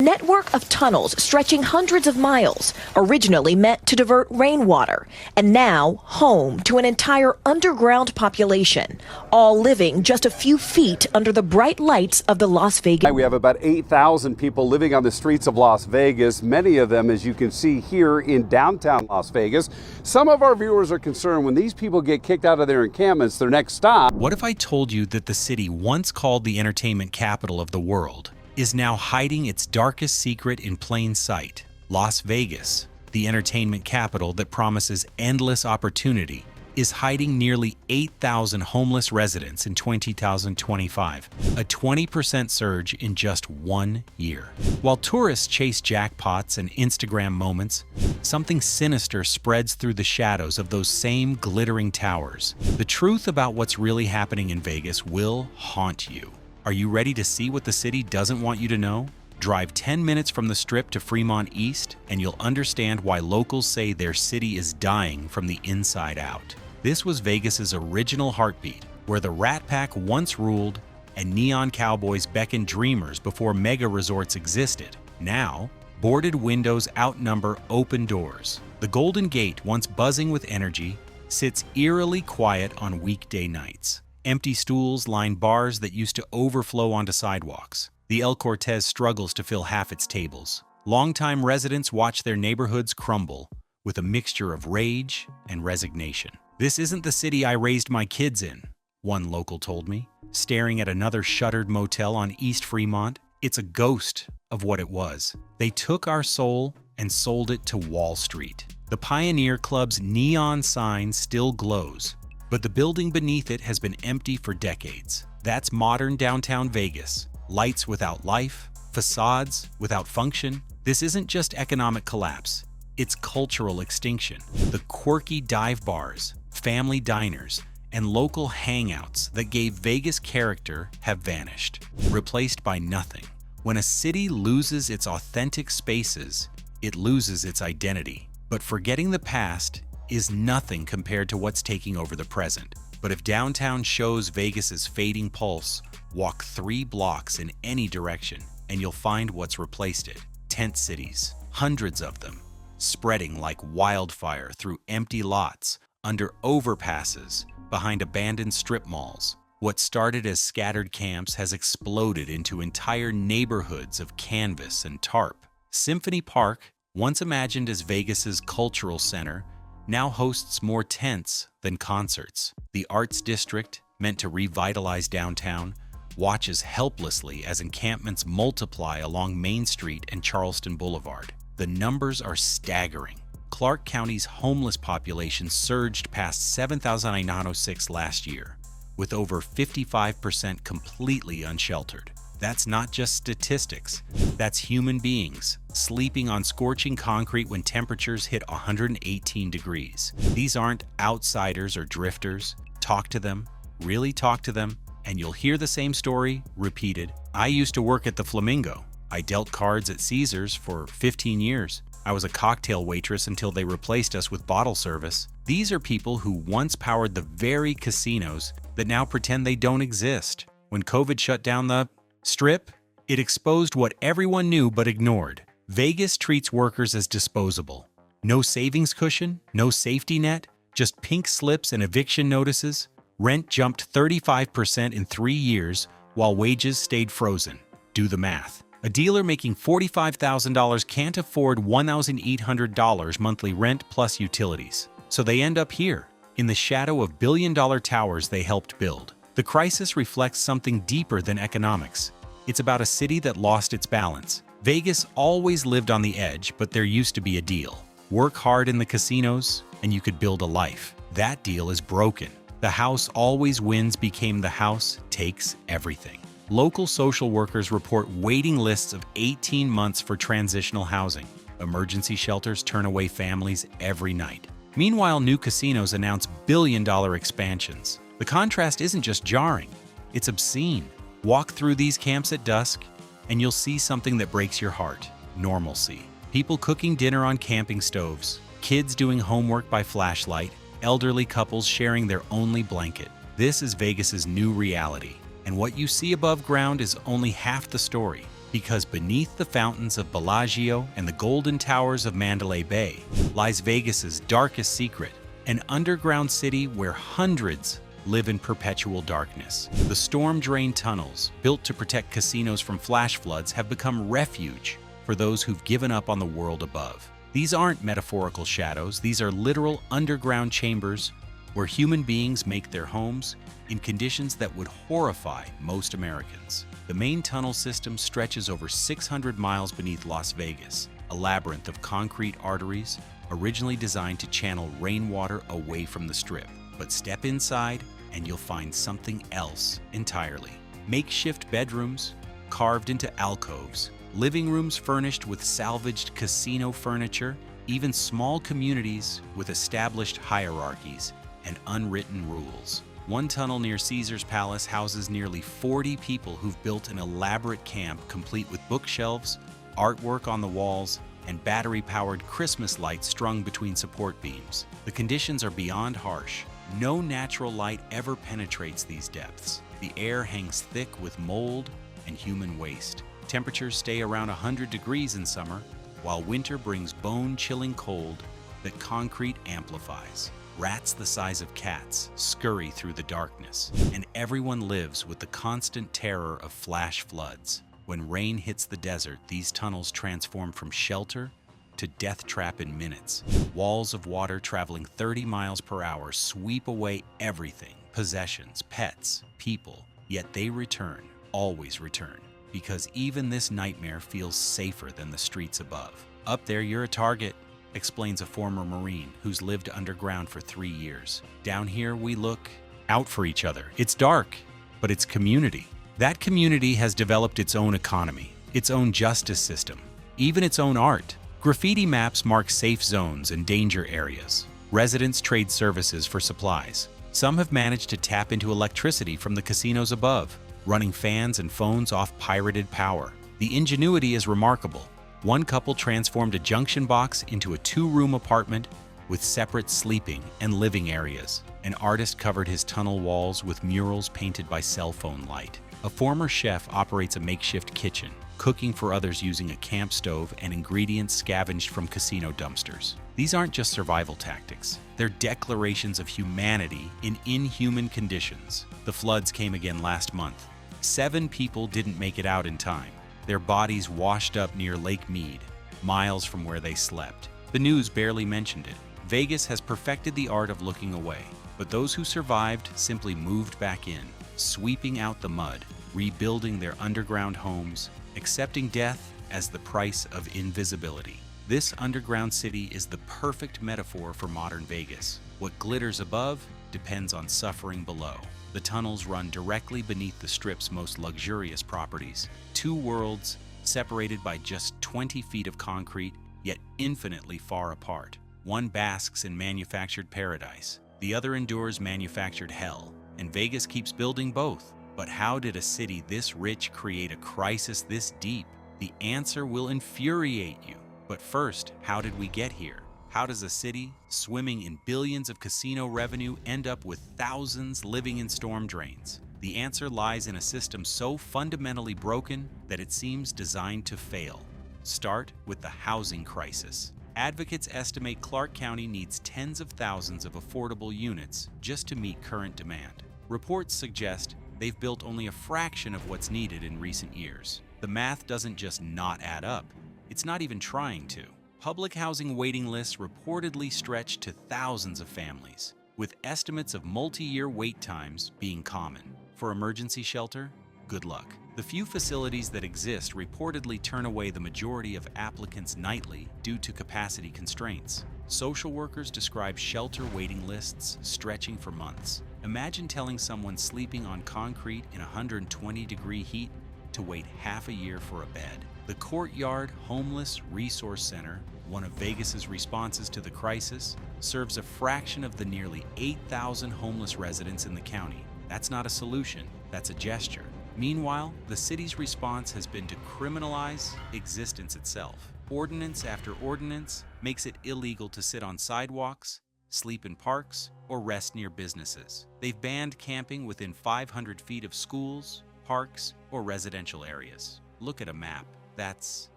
network of tunnels stretching hundreds of miles, originally meant to divert rainwater, and now home to an entire underground population, all living just a few feet under the bright lights of the Las Vegas. We have about 8,000 people living on the streets of Las Vegas, many of them, as you can see here in downtown Las Vegas. Some of our viewers are concerned when these people get kicked out of their encampments, their next stop. What if I told you that the city once called the entertainment capital of the world is now hiding its darkest secret in plain sight? Las Vegas, the entertainment capital that promises endless opportunity, is hiding nearly 8,000 homeless residents in 2025, a 20% surge in just 1 year. While tourists chase jackpots and Instagram moments, something sinister spreads through the shadows of those same glittering towers. The truth about what's really happening in Vegas will haunt you. Are you ready to see what the city doesn't want you to know? Drive 10 minutes from the Strip to Fremont East, and you'll understand why locals say their city is dying from the inside out. This was Vegas's original heartbeat, where the Rat Pack once ruled and neon cowboys beckoned dreamers before mega resorts existed. Now, boarded windows outnumber open doors. The Golden Gate, once buzzing with energy, sits eerily quiet on weekday nights. Empty stools line bars that used to overflow onto sidewalks. The El Cortez struggles to fill half its tables. Longtime residents watch their neighborhoods crumble with a mixture of rage and resignation. "This isn't the city I raised my kids in," one local told me, staring at another shuttered motel on East Fremont. "It's a ghost of what it was. They took our soul and sold it to Wall Street." The Pioneer Club's neon sign still glows, but the building beneath it has been empty for decades. That's modern downtown Vegas. Lights without life, facades without function. This isn't just economic collapse, it's cultural extinction. The quirky dive bars, family diners, and local hangouts that gave Vegas character have vanished, replaced by nothing. When a city loses its authentic spaces, it loses its identity. But forgetting the past is nothing compared to what's taking over the present. But if downtown shows Vegas's fading pulse, walk 3 blocks in any direction and you'll find what's replaced it. Tent cities, hundreds of them, spreading like wildfire through empty lots, under overpasses, behind abandoned strip malls. What started as scattered camps has exploded into entire neighborhoods of canvas and tarp. Symphony Park, once imagined as Vegas's cultural center, now hosts more tents than concerts. The Arts District, meant to revitalize downtown, watches helplessly as encampments multiply along Main Street and Charleston Boulevard. The numbers are staggering. Clark County's homeless population surged past 7,906 last year, with over 55% completely unsheltered. That's not just statistics, that's human beings sleeping on scorching concrete when temperatures hit 118 degrees. These aren't outsiders or drifters. Talk to them, really talk to them, and you'll hear the same story repeated. "I used to work at the Flamingo. I dealt cards at Caesars for 15 years. I was a cocktail waitress until they replaced us with bottle service." These are people who once powered the very casinos that now pretend they don't exist. When COVID shut down the Strip, it exposed what everyone knew but ignored. Vegas treats workers as disposable. No savings cushion, no safety net, just pink slips and eviction notices. Rent jumped 35% in 3 years, while wages stayed frozen. Do the math. A dealer making $45,000 can't afford $1,800 monthly rent plus utilities. So they end up here, in the shadow of billion-dollar towers they helped build. The crisis reflects something deeper than economics. It's about a city that lost its balance. Vegas always lived on the edge, but there used to be a deal. Work hard in the casinos, and you could build a life. That deal is broken. The house always wins became the house takes everything. Local social workers report waiting lists of 18 months for transitional housing. Emergency shelters turn away families every night. Meanwhile, new casinos announce billion-dollar expansions. The contrast isn't just jarring, it's obscene. Walk through these camps at dusk, and you'll see something that breaks your heart. Normalcy. People cooking dinner on camping stoves, kids doing homework by flashlight, elderly couples sharing their only blanket. This is Vegas's new reality, and what you see above ground is only half the story. Because beneath the fountains of Bellagio and the golden towers of Mandalay Bay lies Vegas's darkest secret, an underground city where hundreds live in perpetual darkness. The storm-drained tunnels, built to protect casinos from flash floods, have become refuge for those who've given up on the world above. These aren't metaphorical shadows, these are literal underground chambers where human beings make their homes in conditions that would horrify most Americans. The main tunnel system stretches over 600 miles beneath Las Vegas, a labyrinth of concrete arteries originally designed to channel rainwater away from the Strip. But step inside and you'll find something else entirely. Makeshift bedrooms carved into alcoves, living rooms furnished with salvaged casino furniture, even small communities with established hierarchies and unwritten rules. One tunnel near Caesar's Palace houses nearly 40 people who've built an elaborate camp complete with bookshelves, artwork on the walls, and battery-powered Christmas lights strung between support beams. The conditions are beyond harsh. No natural light ever penetrates these depths. The air hangs thick with mold and human waste. Temperatures stay around 100 degrees in summer, while winter brings bone-chilling cold that concrete amplifies. Rats the size of cats scurry through the darkness, and everyone lives with the constant terror of flash floods. When rain hits the desert, these tunnels transform from shelter to death trap in minutes. Walls of water traveling 30 miles per hour sweep away everything, possessions, pets, people, yet they return, always return, because even this nightmare feels safer than the streets above. Up there, you're a target, explains a former Marine who's lived underground for 3 years. Down here, we look out for each other. It's dark, but it's community. That community has developed its own economy, its own justice system, even its own art. Graffiti maps mark safe zones and danger areas. Residents trade services for supplies. Some have managed to tap into electricity from the casinos above, running fans and phones off pirated power. The ingenuity is remarkable. One couple transformed a junction box into a 2-room apartment with separate sleeping and living areas. An artist covered his tunnel walls with murals painted by cell phone light. A former chef operates a makeshift kitchen, cooking for others using a camp stove and ingredients scavenged from casino dumpsters. These aren't just survival tactics. They're declarations of humanity in inhuman conditions. The floods came again last month. 7 people didn't make it out in time. Their bodies washed up near Lake Mead, miles from where they slept. The news barely mentioned it. Vegas has perfected the art of looking away, but those who survived simply moved back in, sweeping out the mud, rebuilding their underground homes, accepting death as the price of invisibility. This underground city is the perfect metaphor for modern Vegas. What glitters above depends on suffering below. The tunnels run directly beneath the Strip's most luxurious properties. 2 worlds separated by just 20 feet of concrete, yet infinitely far apart. One basks in manufactured paradise. The other endures manufactured hell. And Vegas keeps building both. But how did a city this rich create a crisis this deep? The answer will infuriate you. But first, how did we get here? How does a city swimming in billions of casino revenue end up with thousands living in storm drains? The answer lies in a system so fundamentally broken that it seems designed to fail. Start with the housing crisis. Advocates estimate Clark County needs tens of thousands of affordable units just to meet current demand. Reports suggest they've built only a fraction of what's needed in recent years. The math doesn't just not add up, it's not even trying to. Public housing waiting lists reportedly stretch to thousands of families, with estimates of multi-year wait times being common. For emergency shelter, good luck. The few facilities that exist reportedly turn away the majority of applicants nightly due to capacity constraints. Social workers describe shelter waiting lists stretching for months. Imagine telling someone sleeping on concrete in 120-degree heat to wait half a year for a bed. The Courtyard Homeless Resource Center, one of Vegas's responses to the crisis, serves a fraction of the nearly 8,000 homeless residents in the county. That's not a solution, that's a gesture. Meanwhile, the city's response has been to criminalize existence itself. Ordinance after ordinance makes it illegal to sit on sidewalks, sleep in parks, or rest near businesses. They've banned camping within 500 feet of schools, parks, or residential areas. Look at a map. That's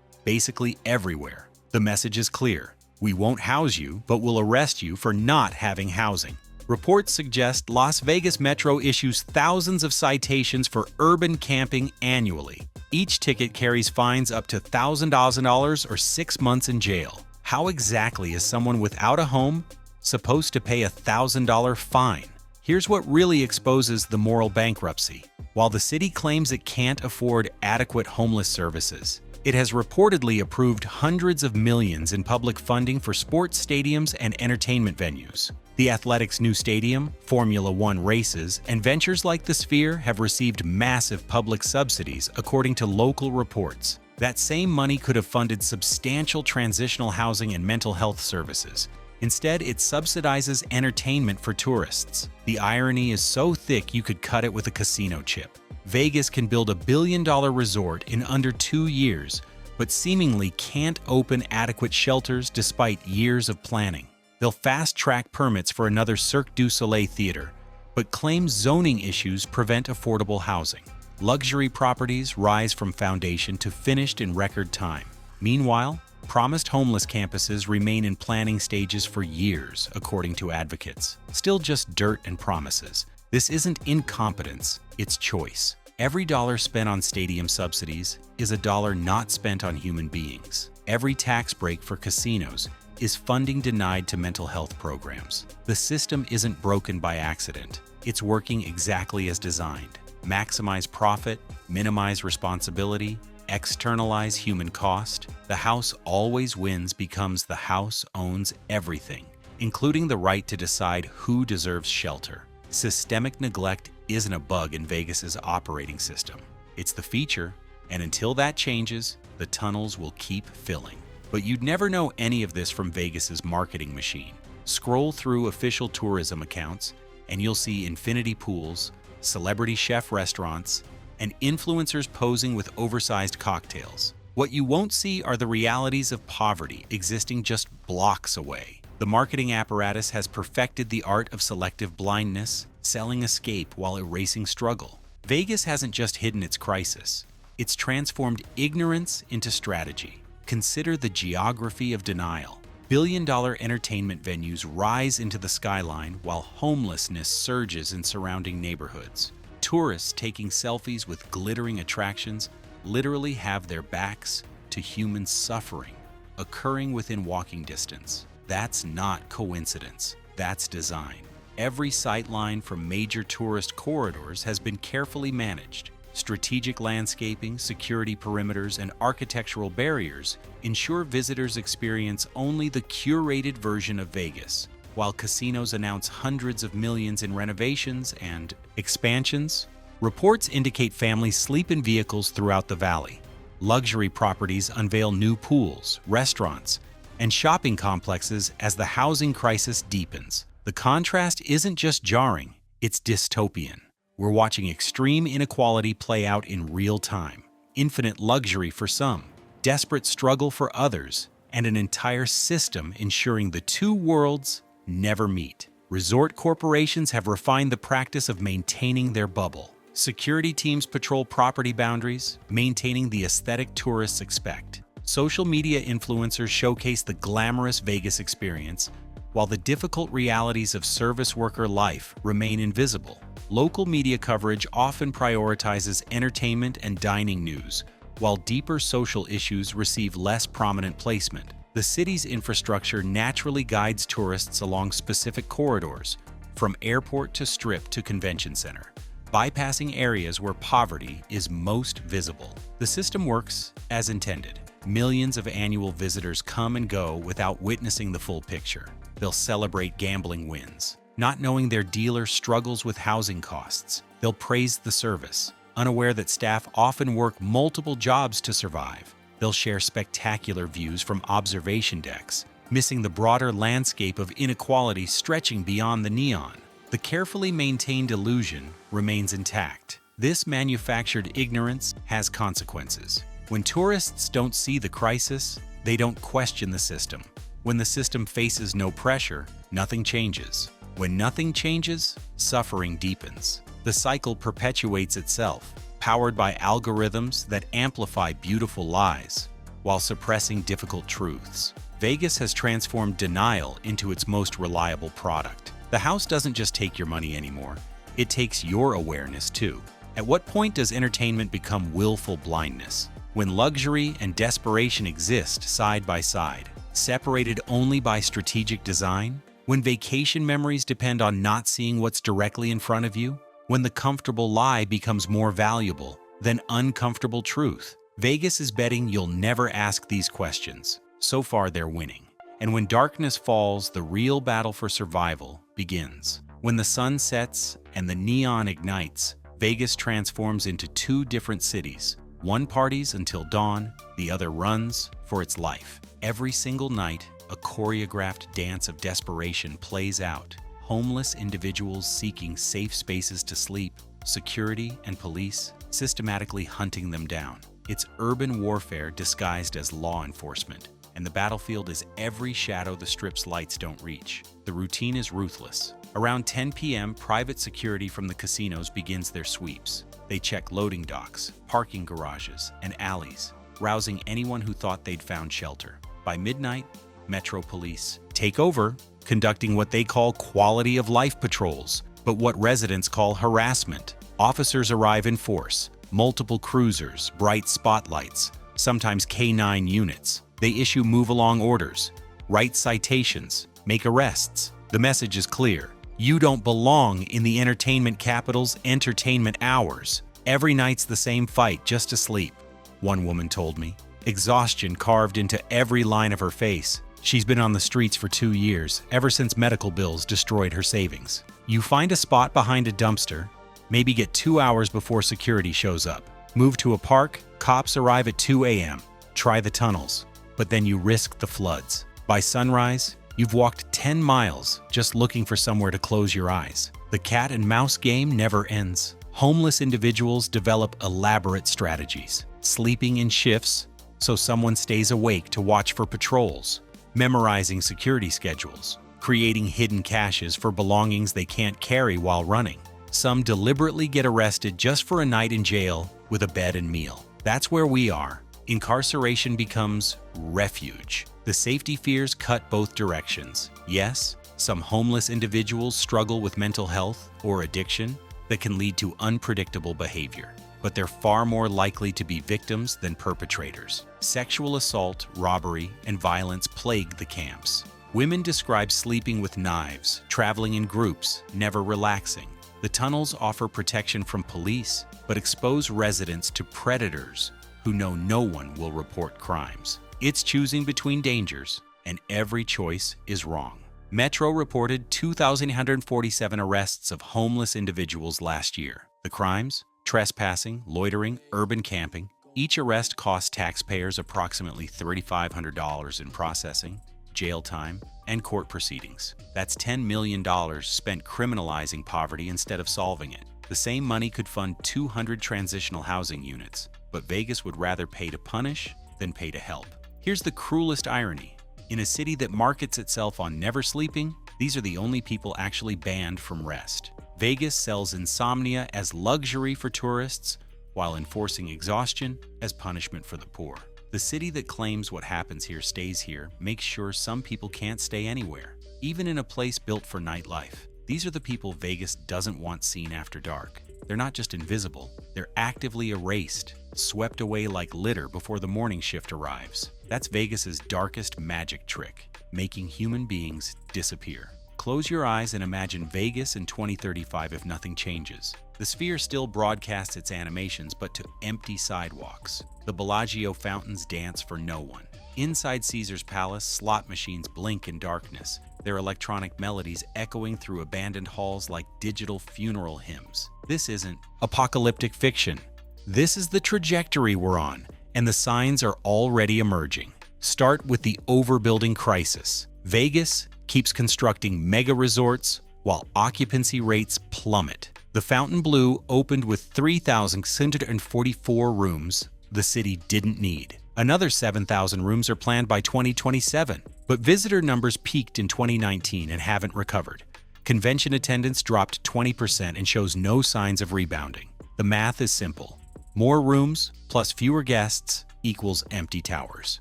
basically everywhere. The message is clear. We won't house you, but we'll arrest you for not having housing. Reports suggest Las Vegas Metro issues thousands of citations for urban camping annually. Each ticket carries fines up to $1,000 or 6 months in jail. How exactly is someone without a home supposed to pay a $1,000 fine? Here's what really exposes the moral bankruptcy. While the city claims it can't afford adequate homeless services, it has reportedly approved hundreds of millions in public funding for sports stadiums and entertainment venues. The Athletics' new stadium, Formula One races, and ventures like the Sphere have received massive public subsidies, according to local reports. That same money could have funded substantial transitional housing and mental health services. Instead, it subsidizes entertainment for tourists. The irony is so thick you could cut it with a casino chip. Vegas can build a billion-dollar resort in under 2 years, but seemingly can't open adequate shelters despite years of planning. They'll fast-track permits for another Cirque du Soleil theater, but claim zoning issues prevent affordable housing. Luxury properties rise from foundation to finished in record time. Meanwhile, promised homeless campuses remain in planning stages for years, according to advocates. Still just dirt and promises. This isn't incompetence, it's choice. Every dollar spent on stadium subsidies is a dollar not spent on human beings. Every tax break for casinos is funding denied to mental health programs. The system isn't broken by accident. It's working exactly as designed. Maximize profit, minimize responsibility, externalize human cost. The house always wins becomes the house owns everything, including the right to decide who deserves shelter. Systemic neglect isn't a bug in Vegas's operating system. It's the feature, and until that changes, the tunnels will keep filling. But you'd never know any of this from Vegas's marketing machine. Scroll through official tourism accounts, and you'll see infinity pools, celebrity chef restaurants, and influencers posing with oversized cocktails. What you won't see are the realities of poverty existing just blocks away. The marketing apparatus has perfected the art of selective blindness, selling escape while erasing struggle. Vegas hasn't just hidden its crisis, it's transformed ignorance into strategy. Consider the geography of denial. Billion-dollar entertainment venues rise into the skyline while homelessness surges in surrounding neighborhoods. Tourists taking selfies with glittering attractions literally have their backs to human suffering occurring within walking distance. That's not coincidence, that's design. Every sightline from major tourist corridors has been carefully managed. Strategic landscaping, security perimeters, and architectural barriers ensure visitors experience only the curated version of Vegas, while casinos announce hundreds of millions in renovations and expansions. Reports indicate families sleep in vehicles throughout the valley. Luxury properties unveil new pools, restaurants, and shopping complexes as the housing crisis deepens. The contrast isn't just jarring, it's dystopian. We're watching extreme inequality play out in real time. Infinite luxury for some, desperate struggle for others, and an entire system ensuring the two worlds never meet. Resort corporations have refined the practice of maintaining their bubble. Security teams patrol property boundaries, maintaining the aesthetic tourists expect. Social media influencers showcase the glamorous Vegas experience, while the difficult realities of service worker life remain invisible. Local media coverage often prioritizes entertainment and dining news, while deeper social issues receive less prominent placement. The city's infrastructure naturally guides tourists along specific corridors, from airport to strip to convention center, bypassing areas where poverty is most visible. The system works as intended. Millions of annual visitors come and go without witnessing the full picture. They'll celebrate gambling wins, not knowing their dealer struggles with housing costs. They'll praise the service, unaware that staff often work multiple jobs to survive. They'll share spectacular views from observation decks, missing the broader landscape of inequality stretching beyond the neon. The carefully maintained illusion remains intact. This manufactured ignorance has consequences. When tourists don't see the crisis, they don't question the system. When the system faces no pressure, nothing changes. When nothing changes, suffering deepens. The cycle perpetuates itself. powered by algorithms that amplify beautiful lies while suppressing difficult truths. Vegas has transformed denial into its most reliable product. The house doesn't just take your money anymore, it takes your awareness too. At what point does entertainment become willful blindness? When luxury and desperation exist side by side, separated only by strategic design? When vacation memories depend on not seeing what's directly in front of you? When the comfortable lie becomes more valuable than uncomfortable truth? Vegas is betting you'll never ask these questions. So far, they're winning. And when darkness falls, the real battle for survival begins. When the sun sets and the neon ignites, Vegas transforms into two different cities. One parties until dawn, the other runs for its life. Every single night, a choreographed dance of desperation plays out. Homeless individuals seeking safe spaces to sleep, security and police systematically hunting them down. It's urban warfare disguised as law enforcement, and the battlefield is every shadow the Strip's lights don't reach. The routine is ruthless. Around 10 p.m., private security from the casinos begins their sweeps. They check loading docks, parking garages, and alleys, rousing anyone who thought they'd found shelter. By midnight, Metro Police take over, conducting what they call quality of life patrols, but what residents call harassment. Officers arrive in force, multiple cruisers, bright spotlights, sometimes K-9 units. They issue move-along orders, write citations, make arrests. The message is clear. You don't belong in the entertainment capital's entertainment hours. Every night's the same fight just to sleep, one woman told me. Exhaustion carved into every line of her face. She's been on the streets for 2 years, ever since medical bills destroyed her savings. You find a spot behind a dumpster, maybe get 2 hours before security shows up. Move to a park, cops arrive at 2 a.m. Try the tunnels, but then you risk the floods. By sunrise, you've walked 10 miles just looking for somewhere to close your eyes. The cat and mouse game never ends. Homeless individuals develop elaborate strategies, sleeping in shifts so someone stays awake to watch for patrols, memorizing security schedules, creating hidden caches for belongings they can't carry while running. Some deliberately get arrested just for a night in jail with a bed and meal. That's where we are. Incarceration becomes refuge. The safety fears cut both directions. Yes, some homeless individuals struggle with mental health or addiction that can lead to unpredictable behavior, but they're far more likely to be victims than perpetrators. Sexual assault, robbery, and violence plague the camps. Women describe sleeping with knives, traveling in groups, never relaxing. The tunnels offer protection from police, but expose residents to predators who know no one will report crimes. It's choosing between dangers, and every choice is wrong. Metro reported 2,147 arrests of homeless individuals last year. The crimes? Trespassing, loitering, urban camping. Each arrest cost taxpayers approximately $3,500 in processing, jail time, and court proceedings. That's $10 million spent criminalizing poverty instead of solving it. The same money could fund 200 transitional housing units, but Vegas would rather pay to punish than pay to help. Here's the cruelest irony. In a city that markets itself on never sleeping, these are the only people actually banned from rest. Vegas sells insomnia as luxury for tourists while enforcing exhaustion as punishment for the poor. The city that claims what happens here stays here makes sure some people can't stay anywhere, even in a place built for nightlife. These are the people Vegas doesn't want seen after dark. They're not just invisible, they're actively erased, swept away like litter before the morning shift arrives. That's Vegas's darkest magic trick, making human beings disappear. Close your eyes and imagine Vegas in 2035 if nothing changes. The Sphere still broadcasts its animations, but to empty sidewalks. The Bellagio fountains dance for no one. Inside Caesar's Palace, slot machines blink in darkness, their electronic melodies echoing through abandoned halls like digital funeral hymns. This isn't apocalyptic fiction. This is the trajectory we're on, and the signs are already emerging. Start with the overbuilding crisis. Vegas keeps constructing mega resorts while occupancy rates plummet. The Fontainebleau opened with 3,644 rooms the city didn't need. Another 7,000 rooms are planned by 2027, but visitor numbers peaked in 2019 and haven't recovered. Convention attendance dropped 20% and shows no signs of rebounding. The math is simple. More rooms plus fewer guests equals empty towers.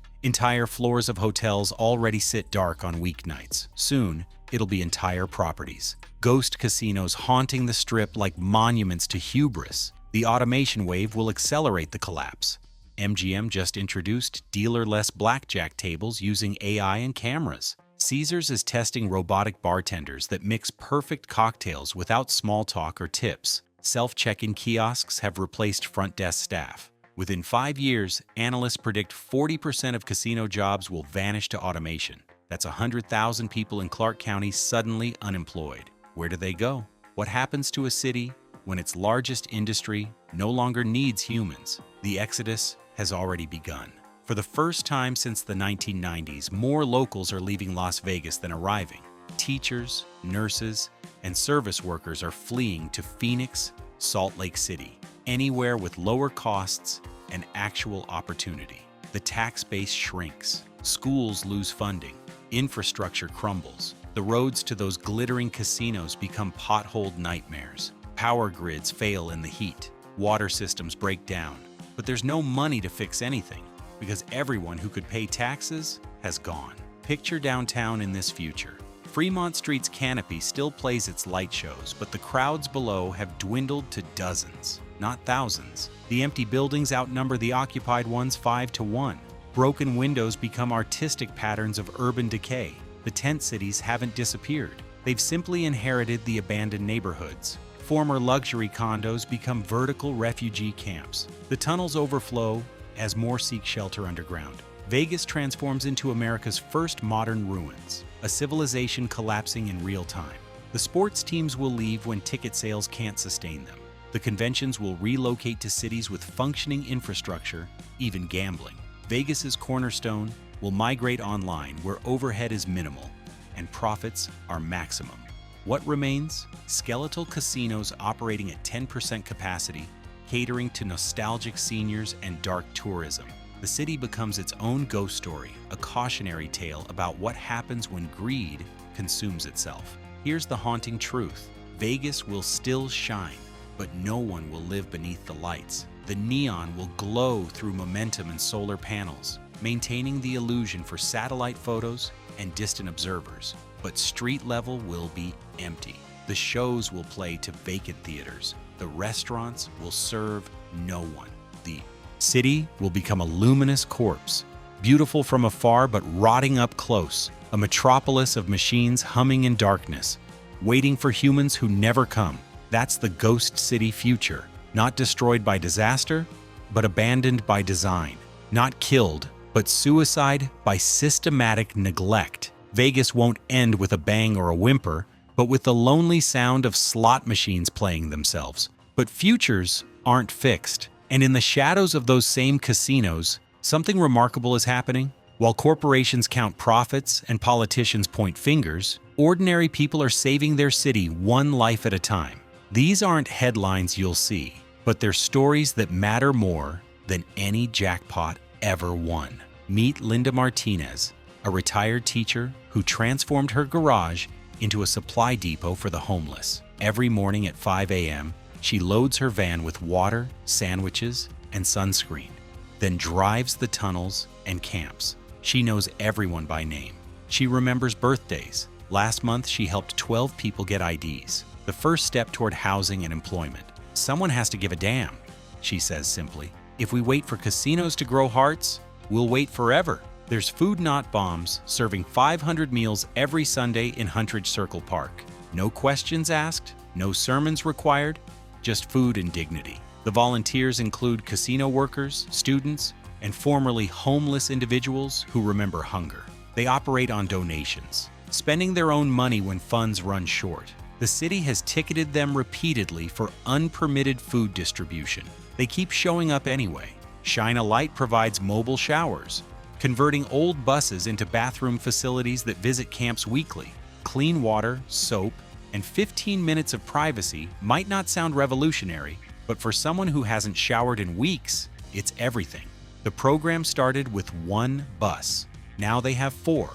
Entire floors of hotels already sit dark on weeknights. Soon, it'll be entire properties. Ghost casinos haunting the Strip like monuments to hubris. The automation wave will accelerate the collapse. MGM just introduced dealer-less blackjack tables using AI and cameras. Caesars is testing robotic bartenders that mix perfect cocktails without small talk or tips. Self-check-in kiosks have replaced front desk staff. Within 5 years, analysts predict 40% of casino jobs will vanish to automation. That's 100,000 people in Clark County suddenly unemployed. Where do they go? What happens to a city when its largest industry no longer needs humans? The exodus has already begun. For the first time since the 1990s, more locals are leaving Las Vegas than arriving. Teachers, nurses, and service workers are fleeing to Phoenix, Salt Lake City, anywhere with lower costs and actual opportunity. The tax base shrinks, schools lose funding, infrastructure crumbles. The roads to those glittering casinos become potholed nightmares. Power grids fail in the heat, water systems break down. But there's no money to fix anything, because everyone who could pay taxes has gone. Picture downtown in this future. Fremont Street's canopy still plays its light shows, but the crowds below have dwindled to dozens, not thousands. The empty buildings outnumber the occupied ones 5 to 1. Broken windows become artistic patterns of urban decay. The tent cities haven't disappeared. They've simply inherited the abandoned neighborhoods. Former luxury condos become vertical refugee camps. The tunnels overflow as more seek shelter underground. Vegas transforms into America's first modern ruins, a civilization collapsing in real time. The sports teams will leave when ticket sales can't sustain them. The conventions will relocate to cities with functioning infrastructure, even gambling. Vegas's cornerstone will migrate online where overhead is minimal and profits are maximum. What remains? Skeletal casinos operating at 10% capacity, catering to nostalgic seniors and dark tourism. The city becomes its own ghost story, a cautionary tale about what happens when greed consumes itself. Here's the haunting truth. Vegas will still shine, but no one will live beneath the lights. The neon will glow through momentum and solar panels, maintaining the illusion for satellite photos and distant observers. But street level will be empty. The shows will play to vacant theaters. The restaurants will serve no one. The city will become a luminous corpse, beautiful from afar but rotting up close, a metropolis of machines humming in darkness, waiting for humans who never come. That's the ghost city future, not destroyed by disaster, but abandoned by design, not killed, but suicide by systematic neglect. Vegas won't end with a bang or a whimper, but with the lonely sound of slot machines playing themselves. But futures aren't fixed. And in the shadows of those same casinos, something remarkable is happening. While corporations count profits and politicians point fingers, ordinary people are saving their city one life at a time. These aren't headlines you'll see, but they're stories that matter more than any jackpot ever won. Meet Linda Martinez, a retired teacher who transformed her garage into a supply depot for the homeless. Every morning at 5 a.m., she loads her van with water, sandwiches, and sunscreen, then drives the tunnels and camps. She knows everyone by name. She remembers birthdays. Last month, she helped 12 people get IDs, the first step toward housing and employment. Someone has to give a damn, she says simply. If we wait for casinos to grow hearts, we'll wait forever. There's Food Not Bombs serving 500 meals every Sunday in Huntridge Circle Park. No questions asked, no sermons required, just food and dignity. The volunteers include casino workers, students, and formerly homeless individuals who remember hunger. They operate on donations, spending their own money when funds run short. The city has ticketed them repeatedly for unpermitted food distribution. They keep showing up anyway. Shine a Light provides mobile showers, converting old buses into bathroom facilities that visit camps weekly. Clean water, soap, and 15 minutes of privacy might not sound revolutionary, but for someone who hasn't showered in weeks, it's everything. The program started with one bus. Now they have 4,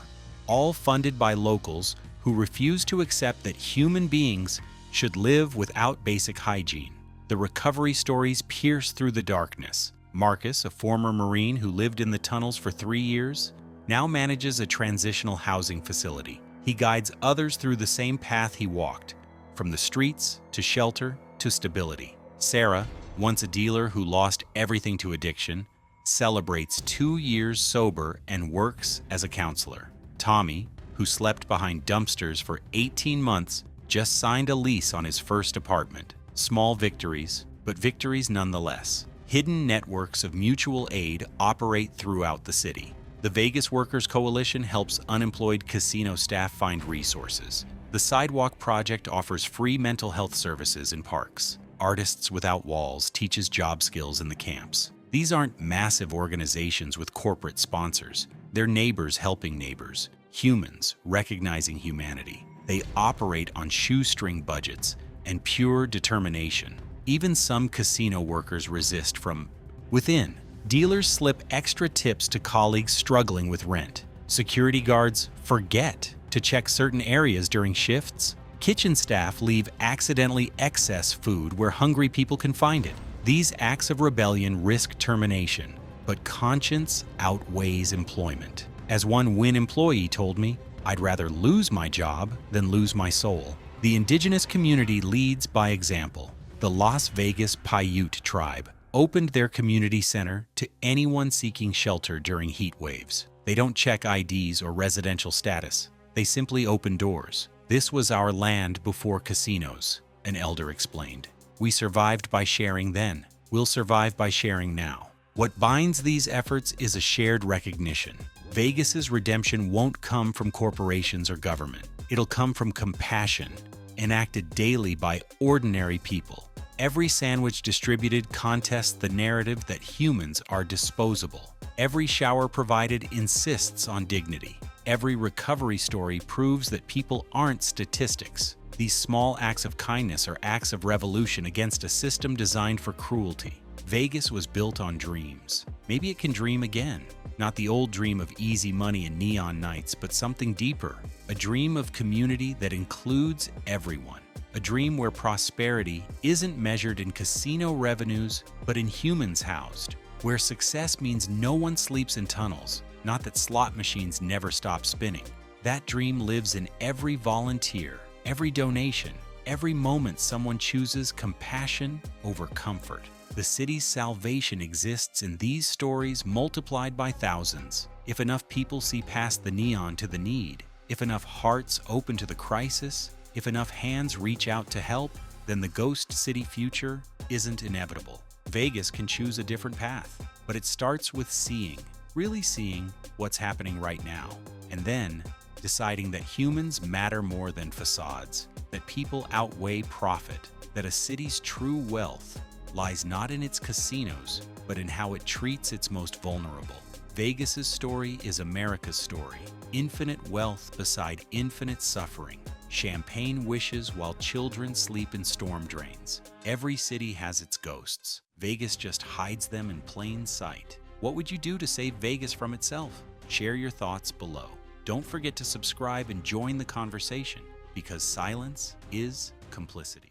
all funded by locals who refuse to accept that human beings should live without basic hygiene. The recovery stories pierce through the darkness. Marcus, a former Marine who lived in the tunnels for 3 years, now manages a transitional housing facility. He guides others through the same path he walked, from the streets to shelter to stability. Sarah, once a dealer who lost everything to addiction, celebrates 2 years sober and works as a counselor. Tommy, who slept behind dumpsters for 18 months, just signed a lease on his first apartment. Small victories, but victories nonetheless. Hidden networks of mutual aid operate throughout the city. The Vegas Workers Coalition helps unemployed casino staff find resources. The Sidewalk Project offers free mental health services in parks. Artists Without Walls teaches job skills in the camps. These aren't massive organizations with corporate sponsors. They're neighbors helping neighbors, humans recognizing humanity. They operate on shoestring budgets and pure determination. Even some casino workers resist from within. Dealers slip extra tips to colleagues struggling with rent. Security guards forget to check certain areas during shifts. Kitchen staff leave accidentally excess food where hungry people can find it. These acts of rebellion risk termination, but conscience outweighs employment. As one Wynn employee told me, "I'd rather lose my job than lose my soul." The indigenous community leads by example. The Las Vegas Paiute tribe opened their community center to anyone seeking shelter during heat waves. They don't check IDs or residential status. They simply open doors. "This was our land before casinos," an elder explained. "We survived by sharing then. We'll survive by sharing now." What binds these efforts is a shared recognition. Vegas's redemption won't come from corporations or government. It'll come from compassion, enacted daily by ordinary people. Every sandwich distributed contests the narrative that humans are disposable. Every shower provided insists on dignity. Every recovery story proves that people aren't statistics. These small acts of kindness are acts of revolution against a system designed for cruelty. Vegas was built on dreams. Maybe it can dream again. Not the old dream of easy money and neon nights, but something deeper. A dream of community that includes everyone. A dream where prosperity isn't measured in casino revenues, but in humans housed. Where success means no one sleeps in tunnels, not that slot machines never stop spinning. That dream lives in every volunteer, every donation, every moment someone chooses compassion over comfort. The city's salvation exists in these stories multiplied by thousands. If enough people see past the neon to the need, if enough hearts open to the crisis, if enough hands reach out to help, then the Ghost City future isn't inevitable. Vegas can choose a different path, but it starts with seeing, really seeing what's happening right now, and then deciding that humans matter more than facades, that people outweigh profit, that a city's true wealth lies not in its casinos, but in how it treats its most vulnerable. Vegas's story is America's story. Infinite wealth beside infinite suffering. Champagne wishes while children sleep in storm drains. Every city has its ghosts. Vegas just hides them in plain sight. What would you do to save Vegas from itself? Share your thoughts below. Don't forget to subscribe and join the conversation, because silence is complicity.